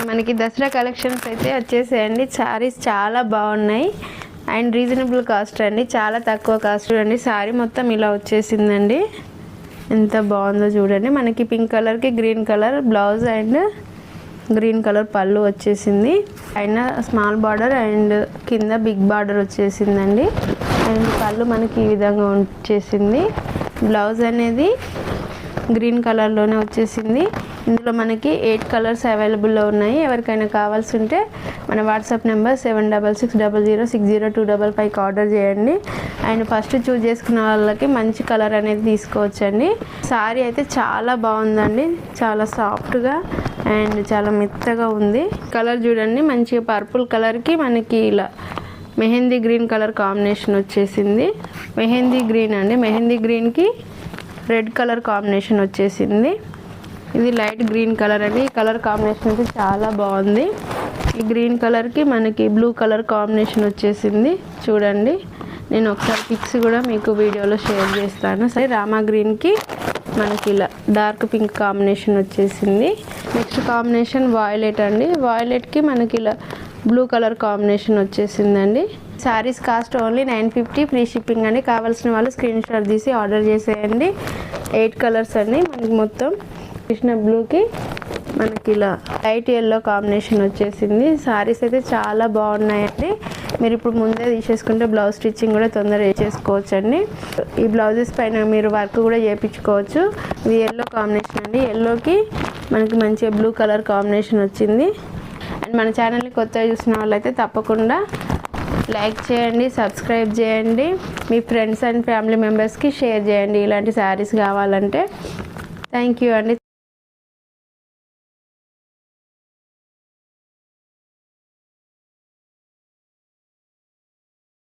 మనకి దసరా కలెక్షన్స్ అయితే వచ్చేసాయండి. శారీస్ చాలా బాగున్నాయి అండ్ రీజనబుల్ కాస్ట్ అండి, చాలా తక్కువ కాస్ట్ అండి. శారీ మొత్తం ఇలా వచ్చేసిందండి, ఎంత బాగుందో చూడండి. మనకి పింక్ కలర్కి green colour blouse and green colour పళ్ళు వచ్చేసింది. పైన స్మాల్ బార్డర్ అండ్ కింద బిగ్ బార్డర్ వచ్చేసిందండి. అండ్ పళ్ళు మనకి ఈ విధంగా వచ్చేసింది. బ్లౌజ్ అనేది గ్రీన్ కలర్లోనే వచ్చేసింది. ఇందులో మనకి 8 కలర్స్ అవైలబుల్లో ఉన్నాయి. ఎవరికైనా కావాల్సి ఉంటే మన వాట్సాప్ నెంబర్ 7660060255కి ఆర్డర్ చేయండి. అండ్ ఫస్ట్ చూస్ చేసుకున్న వాళ్ళకి మంచి కలర్ అనేది తీసుకోవచ్చండి. శారీ అయితే చాలా బాగుందండి, చాలా సాఫ్ట్గా అండ్ చాలా మెత్తగా ఉంది. కలర్ చూడండి, మంచిగా పర్పుల్ కలర్కి మనకి ఇలా మెహందీ గ్రీన్ కలర్ కాంబినేషన్ వచ్చేసింది. మెహందీ గ్రీన్ అండి, మెహందీ గ్రీన్కి రెడ్ కలర్ కాంబినేషన్ వచ్చేసింది. ఇది లైట్ గ్రీన్ కలర్ అండి. ఈ కలర్ కాంబినేషన్ అయితే చాలా బాగుంది. ఈ గ్రీన్ కలర్కి మనకి బ్లూ కలర్ కాంబినేషన్ వచ్చేసింది. చూడండి, నేను ఒకసారి పిక్స్ కూడా మీకు వీడియోలో షేర్ చేస్తాను. సరే, రామా గ్రీన్కి మనకి ఇలా డార్క్ పింక్ కాంబినేషన్ వచ్చేసింది. నెక్స్ట్ కాంబినేషన్ వాయిలెట్ అండి. వాయిలెట్కి మనకి ఇలా బ్లూ కలర్ కాంబినేషన్ వచ్చేసిందండి. Saris cost only 950, free shipping అండి. కావాల్సిన వాళ్ళు స్క్రీన్ షాట్ తీసి ఆర్డర్ చేసేయండి. 8 కలర్స్ అండి మనకి మొత్తం. కృష్ణ బ్లూకి మనకి ఇలా లైట్ ఎల్లో కాంబినేషన్ వచ్చేసింది. శారీస్ అయితే చాలా బాగున్నాయండి. మీరు ఇప్పుడు ముందే తీసేసుకుంటే బ్లౌజ్ స్టిచ్చింగ్ కూడా తొందరగా చేసుకోవచ్చు అండి. ఈ బ్లౌజెస్ పైన మీరు వర్క్ కూడా చేయించుకోవచ్చు. ఇది ఎల్లో కాంబినేషన్ అండి. ఎల్లోకి మనకి మంచిగా బ్లూ కలర్ కాంబినేషన్ వచ్చింది. అండ్ మన ఛానల్ని కొత్తగా చూసిన వాళ్ళైతే తప్పకుండా లైక్ చేయండి, సబ్స్క్రైబ్ చేయండి, మీ ఫ్రెండ్స్ అండ్ ఫ్యామిలీ మెంబర్స్కి షేర్ చేయండి ఇలాంటి శారీస్ కావాలంటే. థ్యాంక్ యూ అండి.